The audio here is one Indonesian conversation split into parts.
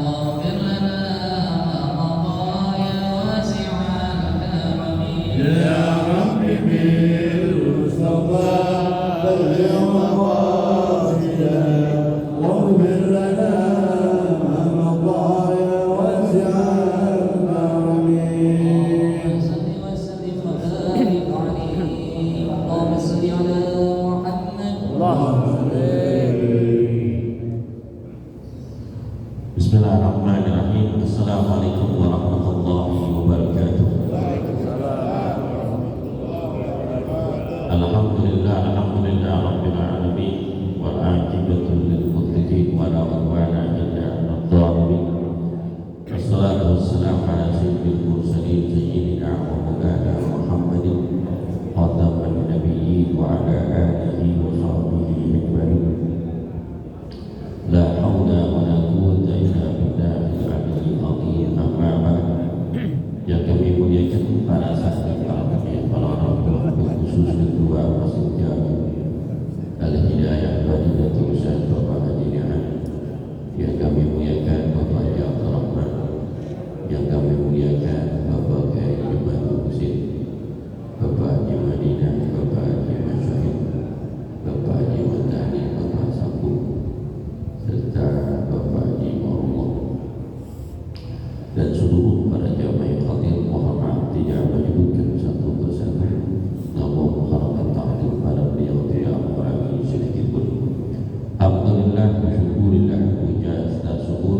واغفر لنا ما مضى يا واسع الكرم يا رب بالمصطفى بلغ مقاصدنا واغفر لنا ما مضى يا واسع الكرم صل وسلم وبارك عليه اللهم صل على محمد Bismillahirrahmanirrahim. Assalamualaikum warahmatullahi wabarakatuh. Alhamdulillah rabbil alamin wal aqibatu lil muttaqin wa la udwana illa 'alal zalimin. Wassalatu wassalamu ala sayyidil mursalin sayyidina wa maulana Muhammadin khataman nabiyyin wa ala alihi wa sahbihi ajma'in. La haula wa la quwwata illa billahil aliyyil azim. Amma ba'd. Yang kami muliakan para sahabat, para orang khusus kedua Masjid Jami Al-Hidayah Madinatul Ustaz Bapak Haji Ni'am. Yang kami muliakan Bapak Haji Abdul Rahman. Yang kami muliakan Bapak Kiai Jumat Husin, Bapak Haji Madinah, Bapak Haji Masyahid, Bapak Haji Madani, Bapak Sabu, serta Bapak Haji Maullah dan seluruh para jamaah yang hadir. Mohon maaf tidak menyebutkan satu persatu, namun mengharapkan takdir pada beliau tidak mengurangi sedikit pun. Alhamdulillah, syukurillah, puja dan syukur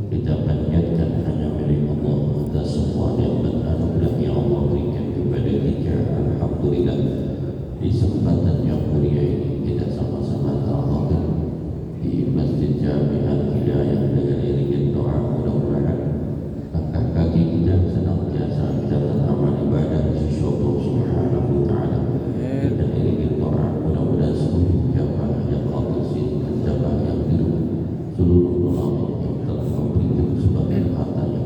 kita panjatkan hanya milik Allah atas semua nikmat anugerah yang Allah berikan kepada kita. Alhamdulillah, di kesempatan yang mulia ini kita sama-sama terhadir di Masjid Jami Al-Hidayah dengan iringan doa. Mudah-mudahan langkah kaki kita senantiasa dapat amal ibadah di sisi Allah Subhanahu wa taala. Dengan iringan doa, mudah-mudahan seluruh jamaah yang hadir sini dan jamaah yang di rumah, seluruh ulama yang telah memberikan sebagian hartanya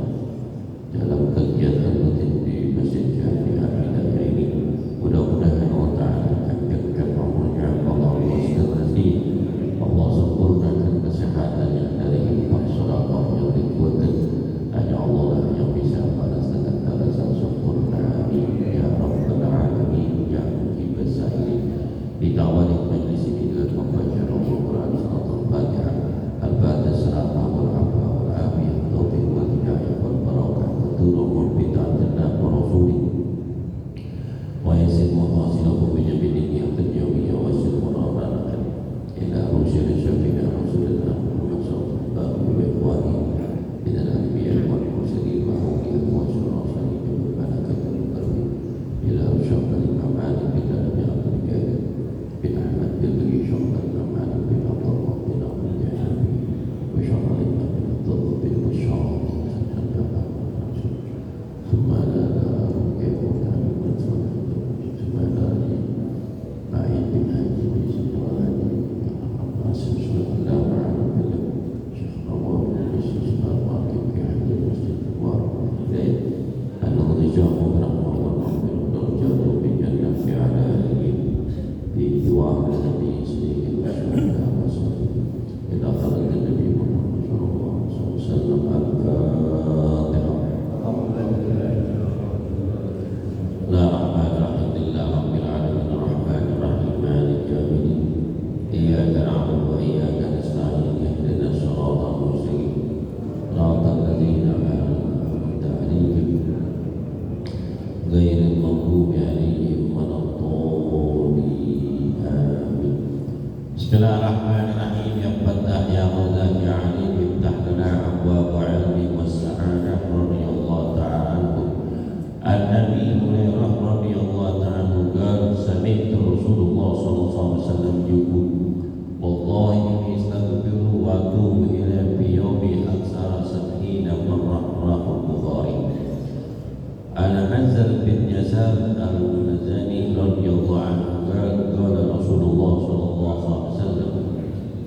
dalam kegiatan rutin di Masjid Jami Al-Hidayah ini, mudah-mudahan Allah Ta'ala panjangkan umurnya, Allah rezekinya, Allah sempurnakan kesehatannya dari infak sedekah yang dikuatkan. Hanya Allah lah yang bisa balas dengan balasan sempurna. Amin ya rabbal alamin ya mujibas sa'ilin. Ditawali majlis ini dengan membaca Al-Quran surat Al-Fatihah, Al-Fatihah serata wal afa wal afiyah taufiq wal hidayah wal barakah wa turul bid'atina wa rasulih wa yasid muhasilahu bi jami'in niyatin yawmiyya wa yasid murabana ila rusyid syafi'ina rasulina Muhammad sallallahu alaihi wa alihi min al-anbiya wal mursalin wa awliya wa syurafa'in bil barakati wal karmi ila syafa'il amali bil nabi al-hidayah bin ahmad bil syafa'il amali bil Allah bin al-hidayah wa syafa'il nabi al-dhab bil masyarakat ثم لا يكون ثم لا بعيد من هذه الوالد Masih sudah lama Syekh Nawab Syekh Nawab في هذا المسجد المبارك أن رجاه رحمه الله درجاته بالجنة في علائه في دعاء النبي صلى الله عليه وسلم إلى خلق النبي محمد صلى الله عليه وسلم. الفاتحة. لا رحمن رحيم إلا رب العالمين الرحمن الرحيم مالك يوم الدين إياك نعبد وإياك نستعين اهدنا الصراط المستقيم صراط الذين أنعمت عليهم غير المغضوب عليهم ولا الضالين آمين. Bismillahirrahmanirrahim. Ya Fattah ya Razak ya Alim iftah lana abwaab ilmi was sa'adah radhiyallahu ta'ala anhu. An-Nabi Hurairah radhiyallahu ta'ala anhu qala sami'tu Rasulullah sallallahu alaihi wasallam yaqul wallahi inni astaghfiru wa atubu ila fi yawmi aksara sab'ina marrah rawahu Bukhari. Ana Anzal bin Yasar al-Mazani radhiyallahu anhu qala Rasulullah sallallahu alaihi wasallam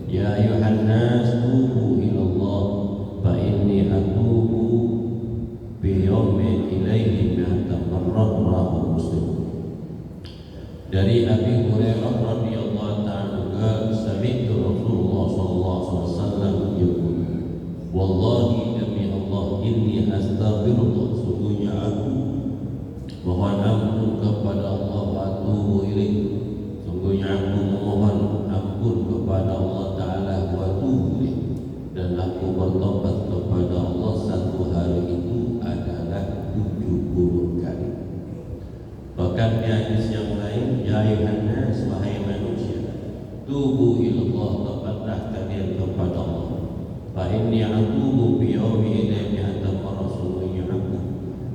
ya ayuhan nas tubu ila Allah fa inni atubu bi yawmin ilaihi mi'ata marrah rawahu Muslim. Dari Abi Hurairah radhiyallahu ta'ala sami'tu Rasulullah sallallahu alaihi wasallam yaqul wallahi tubu ilallah, taubatlah kalian kepada Allah. Fa inni atubu bi yawmi ilayhi atama rasulun aku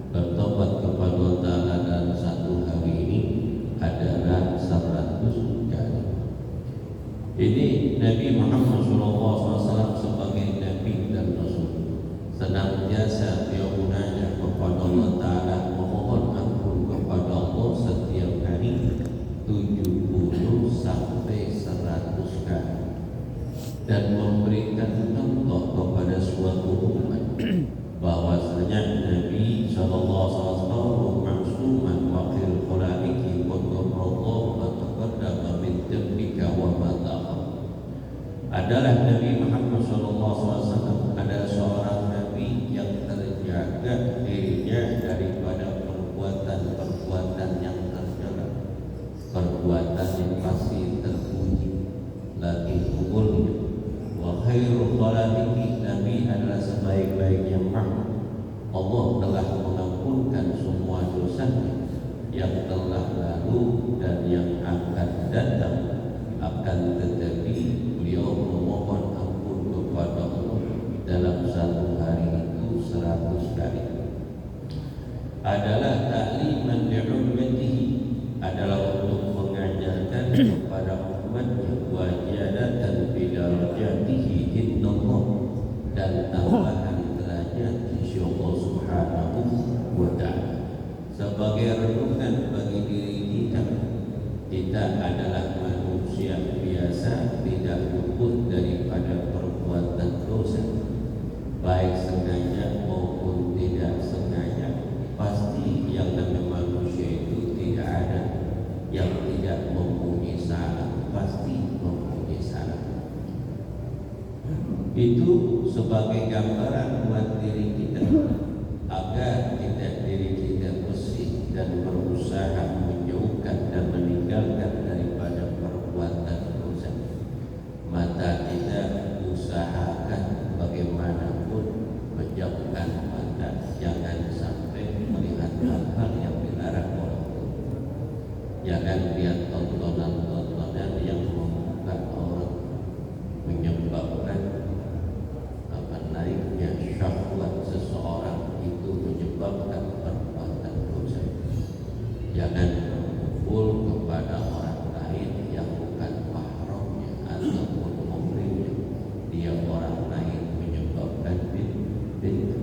bertobat kepada Allah Ta'ala dalam satu hari ini adalah 100 kali. Ini Nabi Muhammad SAW sebagai Nabi dan Rasul senantiasa beliau munajat kepada Allah Ta'ala, memohon ampun kepada Allah setiap hari 70 sampai 100 kali, dan memberikan contoh kepada suatu umat bahwasanya Nabi SAW ma'suman wa khil khulaiki qadarallahu wa taqaddama min dambika wa ma ta'akhkhar. Adalah Nabi Muhammad SAW adalah seorang Nabi yang terjaga dirinya daripada perbuatan-perbuatan yang tercela, perbuatan yang pasti terpuji lagi umurnya. Wa khairul khalaqi, Nabi adalah sebaik-baiknya makhluk. Allah telah mengampunkan semua dosanya yang telah lalu dan yang akan datang, akan tetapi beliau memohon ampun kepada Allah dalam satu hari itu 100 kali. Adalah ta'liman li'ummatihi, adalah untuk mengajarkan kepada umatnya wajadatan bidarajatihi indallah, dan tambahan derajat insya Allah subhanahu wa ta'ala. Sebagai renungan bagi diri kita, kita adalah manusia biasa, tidak luput daripada perbuatan dosa, baik sengaja maupun tidak sengaja. Pasti yang namanya manusia itu tidak ada yang tidak mempunyai salah, pasti mempunyai salah. Itu sebagai gambaran buat diri kita agar diri kita bersih dan berusaha menjauhkan dan meninggalkan daripada perbuatan dosa. Mata kita usahakan bagaimanapun menjauhkan mata, jangan sampai melihat hal-hal yang dilarang oleh Allah. Jangan lihat tontonan-tontonan yang membuka orang, menyebabkan naiknya syahwat seseorang, itu menyebabkan perbuatan dosa. Jangan berkumpul kepada orang lain yang bukan mahramnya ataupun muhrimnya, dia orang lain, menyebabkan bid'ah.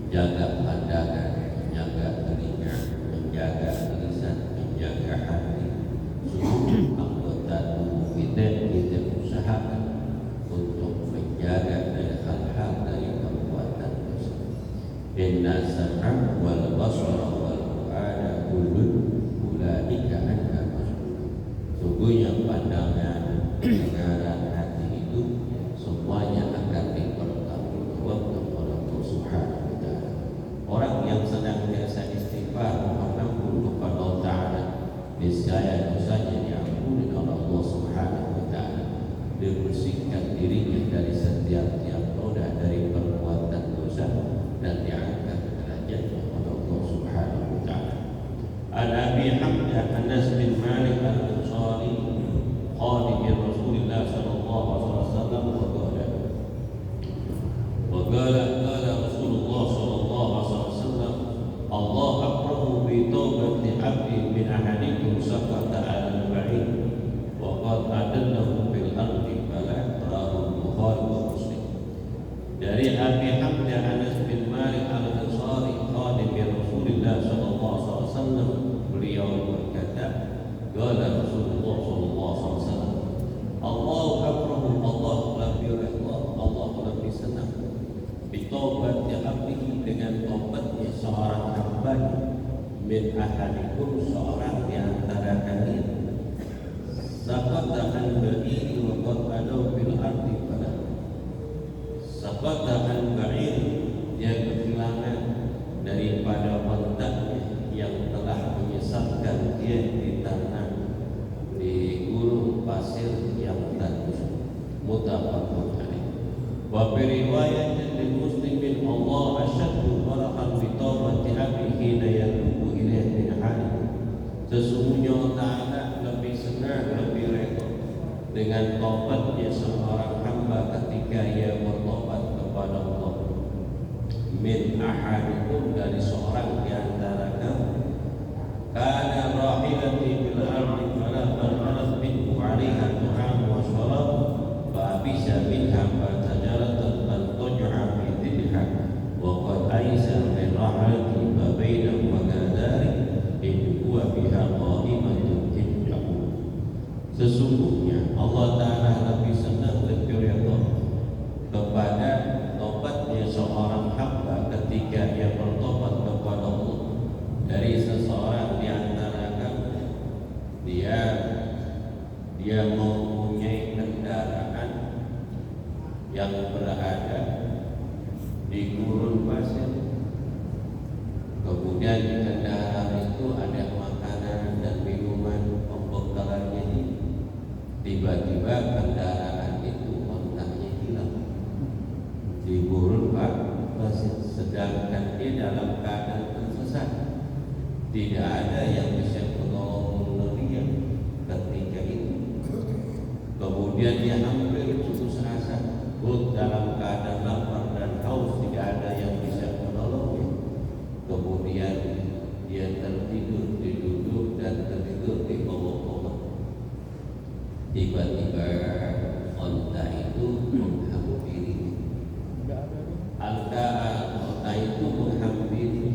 Jaga pandangan, jaga telinga, menjaga lisan, menjaga hati. Seluruh anggota tubuh kita usahakan untuk menjaga dari hal-hal dari perbuatan dosa. Inna sam'a wal basara wal fu'ada kullun ulaika anha mas'ul. Sungguhnya pandangan, pendengaran, hati itu semuanya akan dipertanggungjawabkan oleh Allah Subhanahu wa ta'ala. Orang yang senantiasa istighfar mohon ampun kepada Allah Ta'ala, niscaya dosanya diampuni oleh Allah Subhanahu wa ta'ala. Dibersihkan dirinya dari setiap noda dari perbuatan dosa dan diangkat derajatnya oleh Allah Subhanahu wa ta'ala. An Abi Hamzah Anas bin Malik al-Ansari khadim Rasulullah sallallahu alaihi wasallam wa qala Rasulullah sallallahu alaihi wasallam, Allah akrahu bi taubati 'abdi min ahadikum saqata 'ala al-ba'id wa qad adallahu bil ardi fala rawahu Bukhari wa Muslim. Dari Abi Hamzah Anas bin Malik al-Ansari khadim Rasulullah sallallahu alaihi wasallam, beliau berkata, qala Rasulullah sallallahu alaihi wasallam, Allah akrahu, Allah lebih redha, Allah lebih senang bitaubat abdihi, dengan taubatnya seorang hamba, min ahadikum, seorang di antara kalian, saqata al-ba'ir wa qad adaw bil ardi fala. Saqata al-ba'ir, dia kehilangan daripada wantaknya yang telah menyesatkan dia di tanah, di gurun pasir yang tandus. Muttafaqun alaih. Wa fi riwayatin lil muslimin, Allah asyaddu farahan bi taubati abdihi la yatubu ilaihi min hali. Sesungguhnya Allah Ta'ala lebih senang, lebih redha dengan taubatnya seorang hamba ketika ia bertobat kepada Allah. Min ahadikum, dari seorang di antara kamu, kana rahilati bil ardi fala barhalat minhu 'alaiha tu'am wa sharab fa abisa minha fa tajarat an tuj'a fi dhilha wa qad aisa min rahilati ma bainahu wa kadari in huwa biha qa'imatun hijjahu. Sesungguhnya Allah Ta'ala lebih senang, lebih redha kepada tobatnya seorang hamba ketika ia bertobat kepada Allah dari seseorang di antara kamu dia mempunyai kendaraan yang berada di gurun pasir, kemudian di kendaraan itu ada makanan dan minuman pembekalannya ini. Tiba-tiba kendaraan itu kontaknya hilang di gurun pasir, sedangkan dia dalam keadaan tersesat. Tidak ada yang bisa menolong dia ketika itu. Kemudian dia hampir putus asa, dalam keadaan lapar dan haus, tidak ada yang bisa menolongnya. Kemudian dia tertidur, duduk dan tertidur di bawah pohon. Tiba-tiba onta itu menghampiri. Onta itu menghampiri.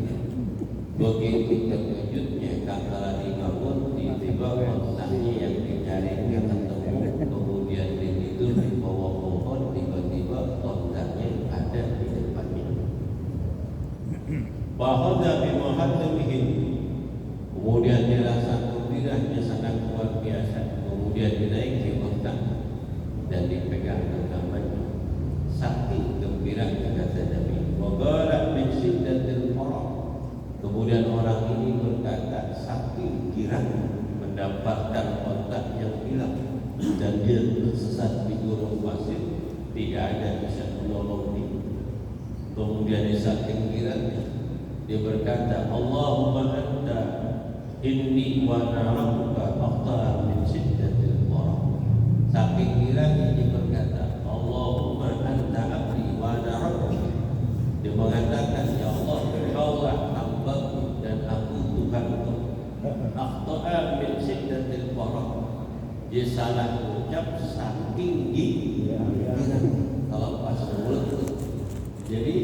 Begitu terkejutnya kala dibangun, tiba-tiba ontanya yang dicarinya ketemu. Kemudian itu di bawah pohon, tiba-tiba ontanya ada di depannya. Bahwa bimuhadimihin, kemudian dia rasa gembiranya sangat luar biasa. Kemudian dinaiki onta dan dipegang genggamannya. Saking gembiranya kata Nabi, wa qala min syiddatil farah. Kemudian orang ini berkata, saking girang mendapatkan ontak yang hilang dan dia tersesat di gurun pasir, tidak ada bisa menolong dia. Kemudian dia saking girangnya, dia berkata, Allahumma anta inni wa na'amuka akhtar min syiddatil farah. Saking girangnya dia berkata, Allahumma anta abdi wa na'amuka. Dia mengatakan, ya Allah, engkaulah hambaku dan aku Tuhanku. Akhta'a min syiddatil farah. Dia salah ucap saking girang kalau pas mulut. Jadi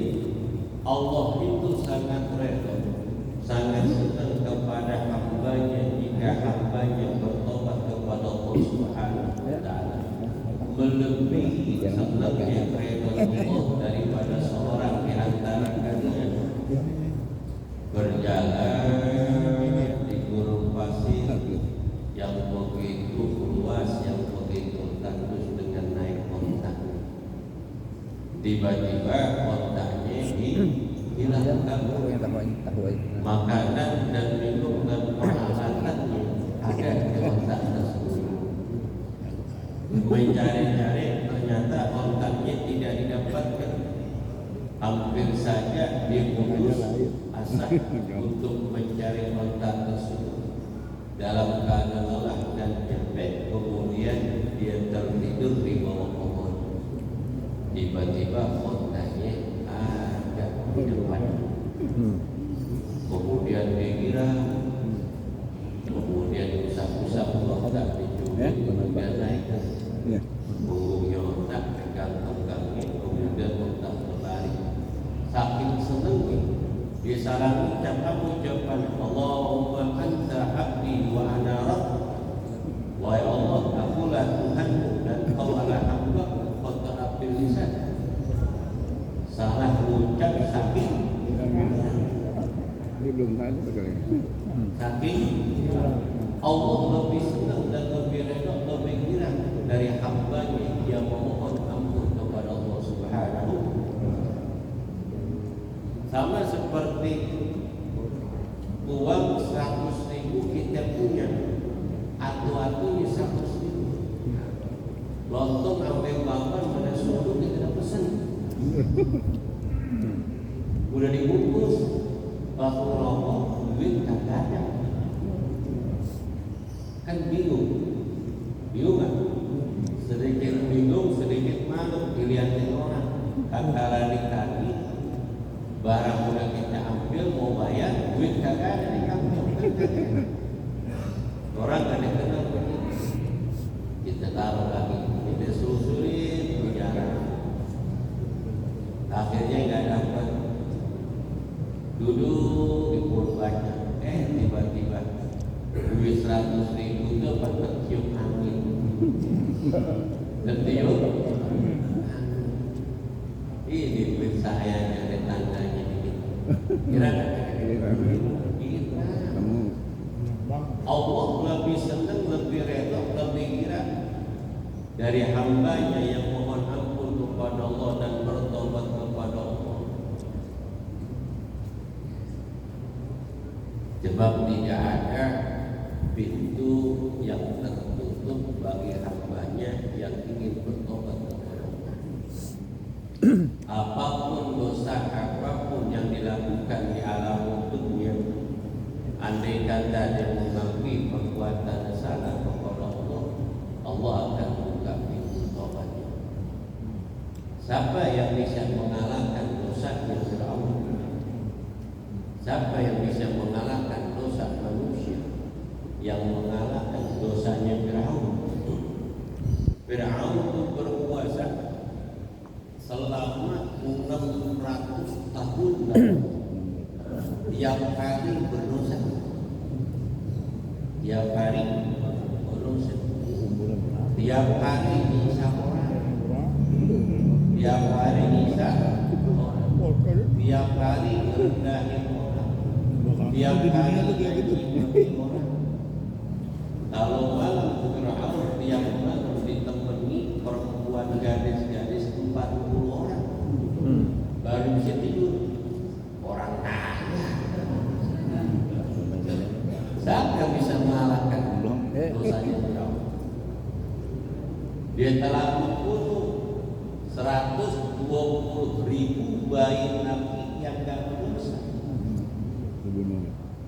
Allah itu sangat redha, sangat senang kepada hambanya jika hambanya bertobat kepada Allah Subhanahu wa Ta'ala. Melebihi senangnya redha Allah daripada seorang di antara kalian berjalan di gurun pasir yang begitu luas, yang begitu tandus dengan naik ontak. Tiba-tiba ontaknya dihilangkan, makanan dan minum dan peralatannya ada di ontak tersebut. Mencari-cari, ternyata ontaknya tidak didapatkan. Hampir saja dia putus asa untuk mencari ontak tersebut. Dalam keadaan lelah dan capek, kemudian dia tertidur di bawah pohon. Tiba-tiba ontanya ada di depannya. Kemudian dia girang, kemudian usap-usap ontak dicubit, kemudian naik punggungnya ontak, pegang tunggangnya, kemudian ontak berlari. Saking senangnya dia salah ucap ucapan Allahumma anta abdi wa ana rabbuk. Wahai Allah, akulah Tuhanmu dan kau adalah hamba. Kau terapil lisan. Salah ucap saking Ini belum ada kali. saking Allah lebih senang dan lebih redha, lebih girang dari hambanya yang memohon ampun kepada Allah Subhanahu. Sama seperti uang 100.000 kita punya, atu-atunya 100.000. Lontong sampai papan pada suatu kita pesan. Udah dibungkus, waktu rokok duit kagak ada. Kan bingung kan? ngamuk dilihatin orang. Kagak dikali barang udah kita ambil mau bayar duit kagak ada di kantong. Orang gak dikenal begitu. Kita taruh lagi, kita susulin bicara. Akhirnya nggak dapat. Duduk di pulpanya, tiba-tiba duit 100.000 itu apa tercium angin. Tertiup. Ini duit saya ada tandanya begitu. Kira-kira. Allah lebih senang, lebih rela, lebih kira dari hambanya yang mohon ampun kepada Allah dan bertobat kepada Allah. Sebab tidak ada pintu yang tertutup bagi hambanya yang ingin bertobat kepada Allah. Apapun dosa, apapun yang dilakukan di alam dunia, andai kata dia mengakui perbuatan salah kepada Allah, Allah akan buka pintu taubatnya. Siapa yang bisa mengalahkan dosa Fir'aun? Siapa yang bisa mengalahkan dosa manusia yang mengalahkan dosanya Fir'aun? Fir'aun itu berkuasa selama 600 tahun. Tiap hari berdosa. Tiap hari berdosa. Tiap hari nyiksa orang. Tiap hari nyiksa orang. Tiap hari merendahin orang. Tiap hari nyakitin orang. Kalau malam Fir'aun tiap malam ditemani perempuan gadis-gadis 40 orang. Baru bisa tidur. Orang kaya. Siapa yang bisa mengalahkan dosanya Fir'aun? Dia telah membunuh 120.000 bayi nabi yang gak berdosa.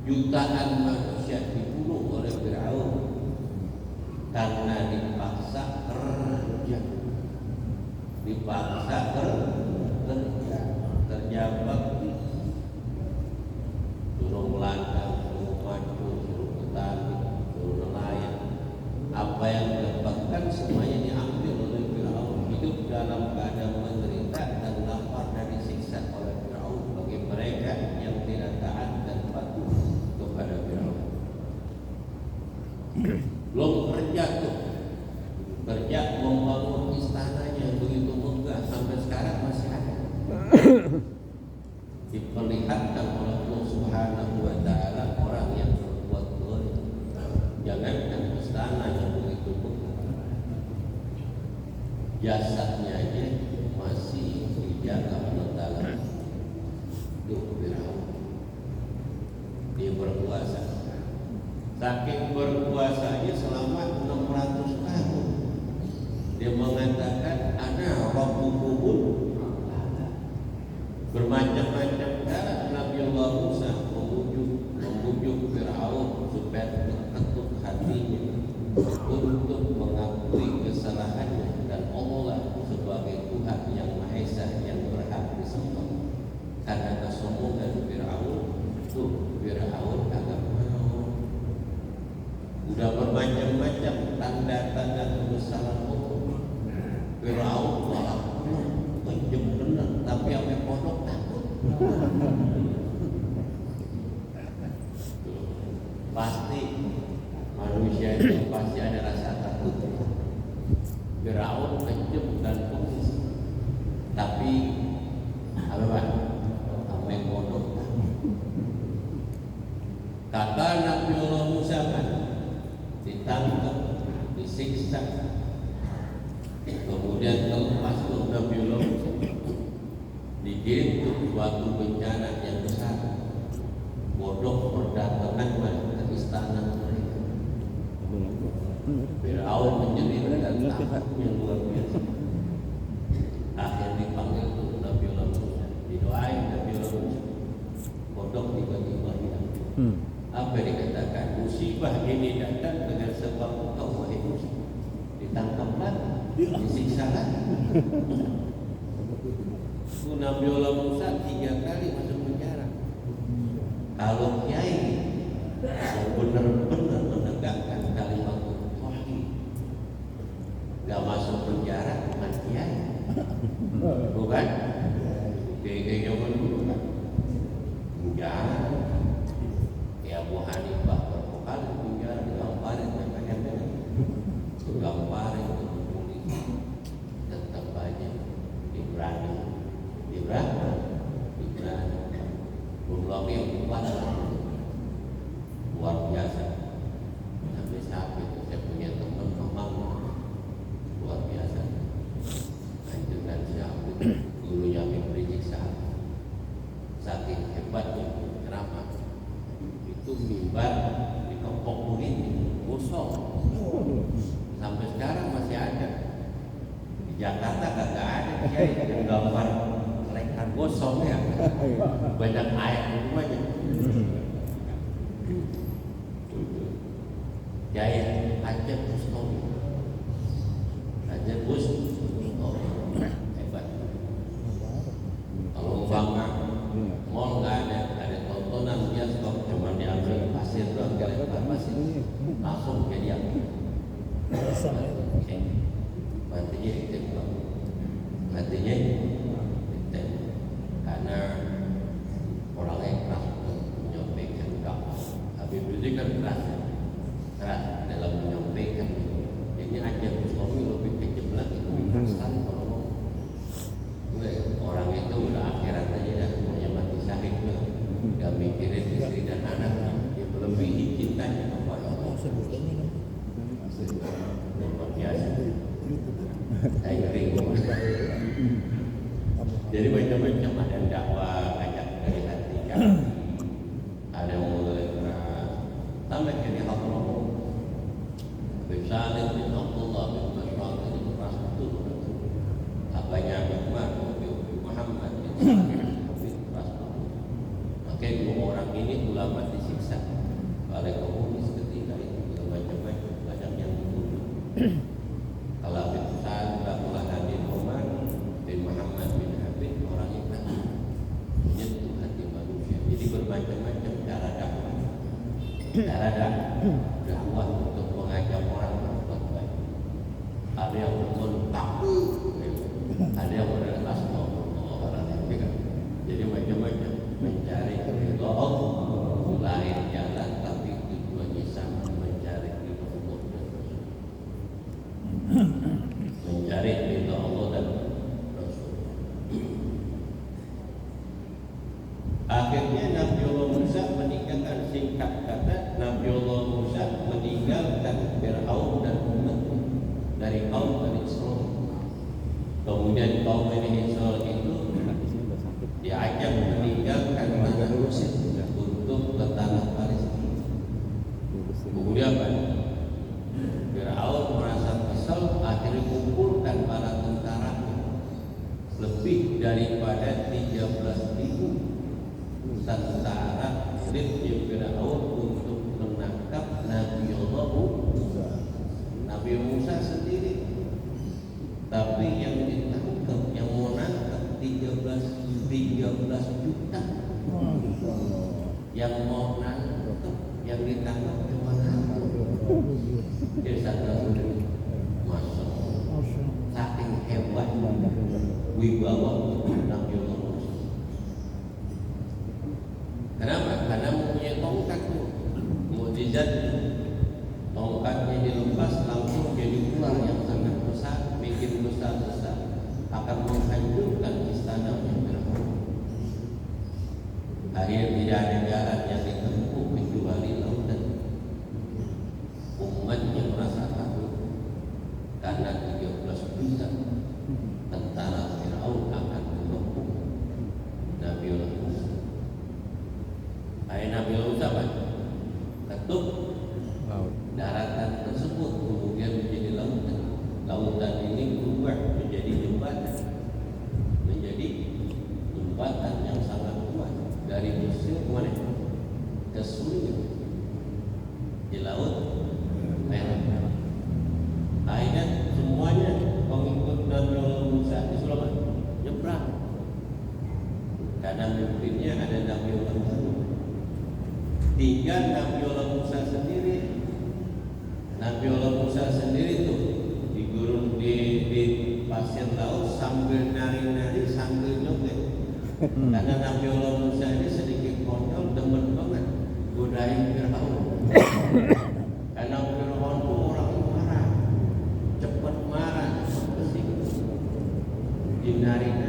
Jutaan manusia dibunuh oleh Fir'aun karena dipaksa kerja. Dipaksa kerja bakti. Suruh melantang, suruh maju, suruh petani, suruh nelayan. Apa yang didapatkan semuanya diambil oleh Fir'aun. Hidup dalam keadaan menderita dan lapar dan disiksa oleh Fir'aun bagi mereka yang tidak taat dan patuh kepada Fir'aun. Belum kerja tuh, kerja membangun istananya yang begitu megah sampai sekarang masih ada. Diperlihatkan oleh Allah Subhanahu wa Ta'ala orang yang berbuat zalim. Jangankan istana yang begitu megah, jasadnya aja masih dijaga oleh Ta'ala. Itu Fir'aun. Dia berkuasa. Saking berkuasanya selama 600 tahun. Dia mengatakan ana rabbukumul. Bermacam-macam cara Nabi Allah Musa membujuk Fir'aun supaya terketuk hatinya untuk mengakui kesalahannya dan Allah sebagai Tuhan yang Maha Esa yang berhak disembah. Karena kesombongan Fir'aun itu Fir'aun agak mau. Udah bermacam-macam tanda-tanda kebesaran Allah. Fir'aun malah penjem benar, tapi sampai pondok takut. Pasti manusia itu pasti ada rasa takut. Fir'aun penjem dan pengis, tapi apa Pak? Sampai pondok takut. Kata Nabi Allah Musa kan ditangkap, disiksa, kemudian terlepas ke Nabi Allah Musa, dikirim ke suatu bencana yang besar. Bodoh berdatangan ke istana mereka. Fir'aun menjerit dan takut yang luar biasa. Akhirnya dipanggil ke Nabi Allah Musa, didoain Nabi Allah Musa. Bodoh tiba-tiba hilang. Apa yang dikatakan? Musibah ini datang dengan sebab engkau wahai Musa. Ditangkap lagi. disiksa kan? Nabi Allah Musa 3 kali masuk penjara. Kalau kiai yang benar-benar menegakkan kalimat tauhid, gak masuk penjara bukan kiai, bukan? Kiai zaman dulu kan? Penjara. Ya Abu Hanifah berapa kali penjara digamparin PPM, digamparin ke polisi, tetap aja diberani. Belum lagi yang kuat luar biasa. Sampai saat itu saya punya teman memang luar biasa. Anjuran siapa gurunya Habib saking hebatnya ceramah itu mimbar di Kempok Kuning kosong sampai sekarang masih ada. Di Jakarta kagak ada kiai yang gambar lekan gosong ya, banyak air semuanya. Jaya Aceh Bustomi, Aceh Bustomi hebat. Kalau umpama mall nggak ada tontonan bioskop cuma diambil pasir doang, dilempar pasir langsung jadi apa? Matinya itu, matinya karena orang yang keras menyampaikan dakwah. Habib Rizik kan keras dalam menyampaikan. Ini aja Bustomi lebih kejam lagi, lebih keras kalau ngomong. Orang itu udah akhirat aja dah, semuanya mati syahid tuh, gak mikirin istri dan anak, dia melebihi cintanya kepada Allah. Luar biasa. Saya ngeri. Jadi macam-macam, ada yang dakwah ngajak dari hati, ada yang mulai keras, sampai jadi hadrah. Bisalih bin Abdullah bin Mas'ud ini keras betul. Apanya Ahmad bin Muhammad bin Habib keras betul. Makanya 2 orang ini ulama disiksa oleh komunis ketika itu, macam-macam, banyak yang dibunuh. Kalau bin Sa'ad Abdullah bin Umar bin Muhammad bin Habib orangnya kan menyentuh hati manusia. Jadi bermacam-macam cara dakwah. Cara dakwah untuk mengajak orang berbuat baik. Ada yang berkontak, ada yang berlepas orang yang pegang. Jadi macam-macam mencari ridho Allah, lain jalan tapi tujuannya sama, mencari ridho Allah dan Rasul. Mencari ridho Allah dan Rasul. Akhirnya Nabi Allah Musa meninggalkan, singkat kata, Nabi Allah Musa meninggalkan Fir'aun dan umatnya dari kaum Bani Israil. Kemudian kaum Bani Israil itu diajak meninggalkan tanah Mesir untuk ke tanah Palestina. Kemudian apa? Fir'aun merasa kesal, akhirnya kumpulkan para tentara lebih daripada 13.000 tentara elitnya Fir'aun untuk menangkap Nabi Allah Musa. Nabi Musa sendiri, tapi yang ditangkap, yang mau nangkap 13 juta. Yang mau nangkap, yang ditangkap cuma satu. Dia sadar sendiri, masya Allah, saking hebat wibawa Nabi Allah Musa. Kenapa? Karena mempunyai tongkat tuh, mukjizat. Tongkatnya dilepas langsung jadi ular yang sangat besar, bikin besar-besar, akan menghancurkan istana Fir'aun. Akhirnya tidak ada jalan yang ditempuh kecuali lautan. Umatnya merasa takut karena 13 juta tentara Fir'aun akan mengepung Nabi Allah Musa. Nabi Allah Musa ketuk daratan tersebut, kemudian menjadi lautan. Lautan ini berubah menjadi jembatan yang sangat kuat dari Mesir kemana? karena mimpinnya ada Nabi Allah Harun. Tinggal Nabi Allah Musa sendiri. Nabi Allah Musa sendiri tuh di gurun di pasir laut sambil nari-nari sambil joget. Karena Nabi Allah Musa ini sedikit konyol, demen banget godain Fir'aun. Karena Fir'aun itu orang marah, cepat marah, cepat kesing, dinari.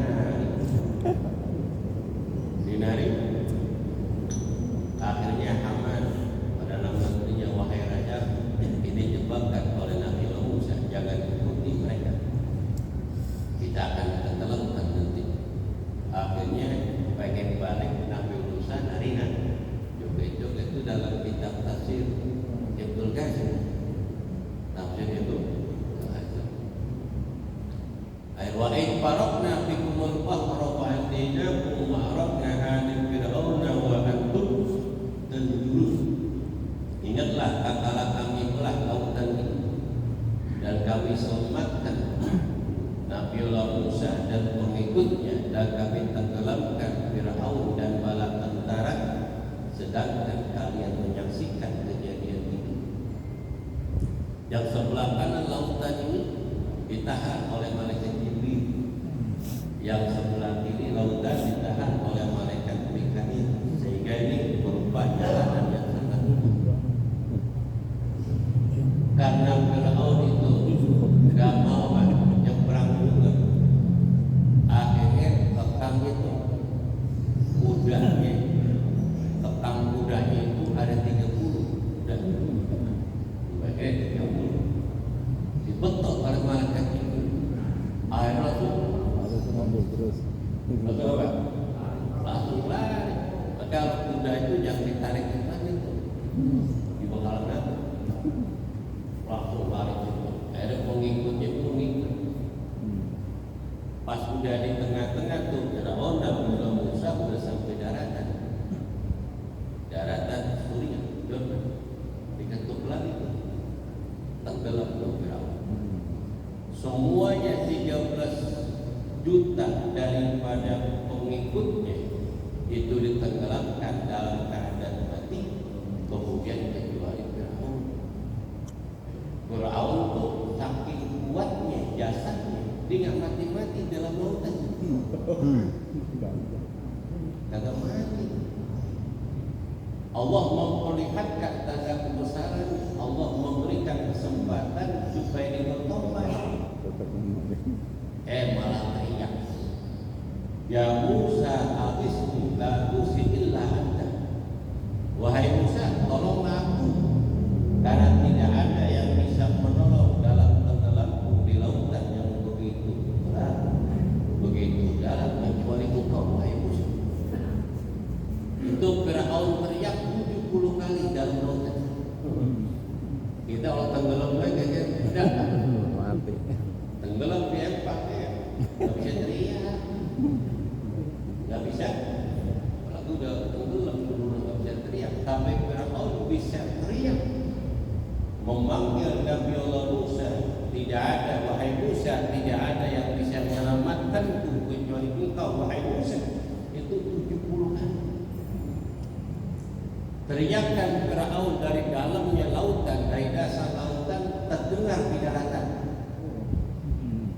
Akhirnya Haman pada nama menterinya, wahai raja, ini jebakan oleh Nabi Allah Musa, jangan ikuti mereka. Kita akan tenggelamkan nanti. Akhirnya bagian balik Nabi Musa nari-nari. Joget-joget itu dalam kitab tafsir Ibnu Katsir. Tafsir itu ayat wa in faradna bikumul bahra fa atinakum wa aradna an fir'auna wa antum tanzurun. Ingatlah tatkala kami belah lautan ini dan kami selamatkan Nabi Allah Musa dan pengikutnya, dan kami tenggelamkan Fir'aun dan bala tentara, sedangkan kalian menyaksikan kejadian itu. Yang sebelah kanan lautan ini ditahan oleh malaikat Jibril, yang sebelah kiri lautan ditahan oleh malaikat Mikail, sehingga ini berupa jalanan yang sangat mudah. Karena Fir'aun itu tidak mau nyebrang juga, akhirnya kekang itu kudanya, kekang kudanya itu ada 30 dan akhirnya 30 dibetok oleh malaikat itu. Akhirnya langsung langsung lari. Kalau kuda itu jangan ditarik ke sana itu di bakalan apa? Langsung lari itu. Akhirnya pengikutnya pun ngikut. Pas udah di tengah-tengah tuh Fir'aun dan Musa udah sampai daratan Suriah, Jordan, diketuk lagi tuh, tenggelam tuh Fir'aun. Semuanya 13 juta daripada pengikutnya itu ditenggelamkan dalam keadaan mati, kemudian kecuali Fir'aun. Fir'aun tuh saking kuatnya jasadnya, dia nggak mati-mati dalam lautan. Kagak mati. Allah memperlihatkan tanda kebesaran. Allah memberikan kesempatan supaya dia bertobat. Malah teriak, ya Musa, agisni la illa anta. Wahai Musa, tolonglah aku, karena tidak ada yang bisa menolong dalam tenggelamku di lautan yang begitu berat, begitu dalam, kecuali engkau, wahai Musa. Itu Fir'aun teriak 70 kali dalam lautan. Kita kalau tenggelam lagi kan tidak mati. Tenggelam di empang ya, nggak bisa teriak, nggak bisa. Kalau udah tenggelam dulu nggak bisa teriak. Tapi Fir'aun bisa teriak, memanggil Nabi Allah Musa. Tidak ada, wahai Musa, tidak ada yang bisa menyelamatkanku kecuali engkau, wahai Musa. Itu 70 kali. Teriakan Fir'aun dari dalamnya lautan, dari dasar lautan, terdengar di daratan.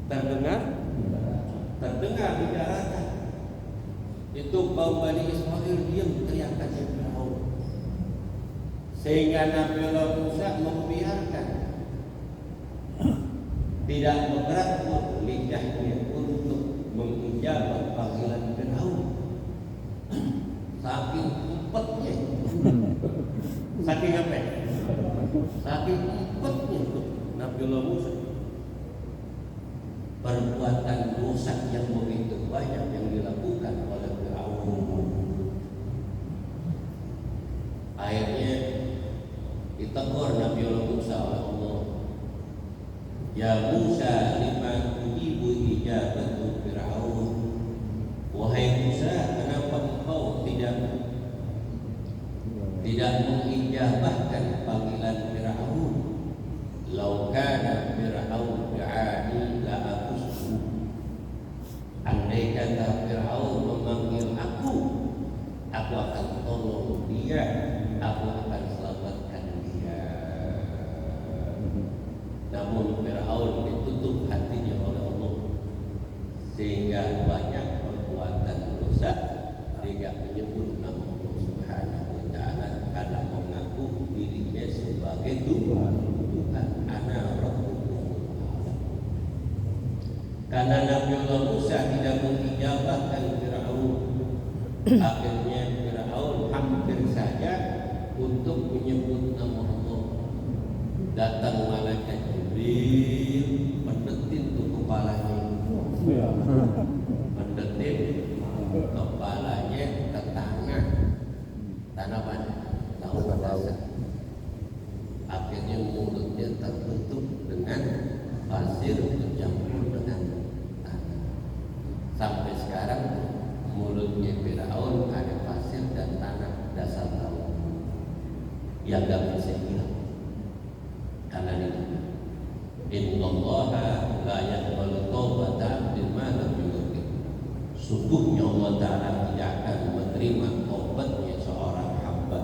Terdengar di daratan. Itu kaum Bani Israel diam teriakannya Fir'aun. Sehingga Nabi Allah Musa membiarkan, tidak bergerak pun lidahnya untuk menjawab panggilan Fir'aun. Saking empatnya, saking apa? Saking empatnya Nabi Allah Musa. Perbuatan dosa yang begitu banyak yang dilakukan oleh Fir'aun. Akhirnya ditegur Nabi Allah Musa oleh Allah. Ya Musa, lima tujibu ijabatu Fir'aun. Wahai Musa, kenapa engkau tidak mengijabahkan panggilan Fir'aun? Lau kana Fir'aun bi'ani la aqushu. Andai kata Fir'aun memanggil aku, tidak menyebut nama Allah Subhanahu wa taala karena mengaku dirinya sebagai Tuhan. Ana rabbukum. Karena Nabi Allah Musa tidak mengijabahkan Firaun, akhirnya Firaun hampir saja untuk menyebut nama Allah. Datang malaikat Jibril mendetik tuh kepalanya, mendetik kepalanya ke tanah mana? Laut dasar. Akhirnya mulutnya tertutup dengan pasir bercampur dengan tanah. Sampai sekarang mulutnya Firaun ada pasir dan tanah dasar laut yang gak bisa hilang. Karena ini innallaha la yaqbalu taubata abdin ma lam yughfir. Sungguhnya Allah Ta'ala tidak akan menerima taubatnya seorang hamba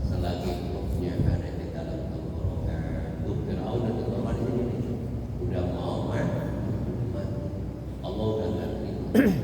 selagi rohnya ada di dalam tenggorokan. Itu Fir'aun dan tenggorokan ini udah mau mati, Allah udah gak terima.